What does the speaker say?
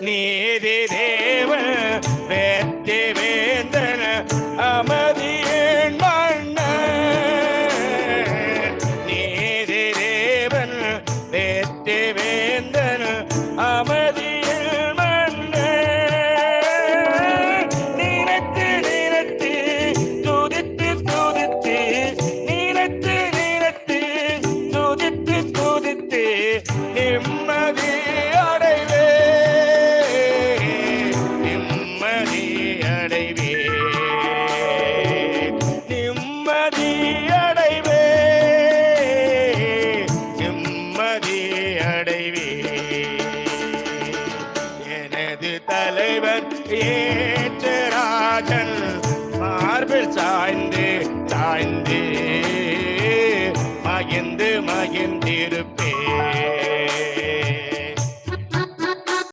நீதி தேவன் வெற்றி வேந்தன் அமதியின் மன்னன். நீதி தேவன் வெற்றி வேந்தன் அமதியின் மன்னன். நினைத்து நினைத்து துதித்து துதித்து நினைத்து நினைத்து துதித்து துதித்து நிம்மதி அடைவே நிம்மதி அடைவே நிம்மதி அடைவே நிம்மதி அடைவே. எனது தலைவர் ஏற்ற ராஜன் மார்பில் சாய்ந்து சாய்ந்து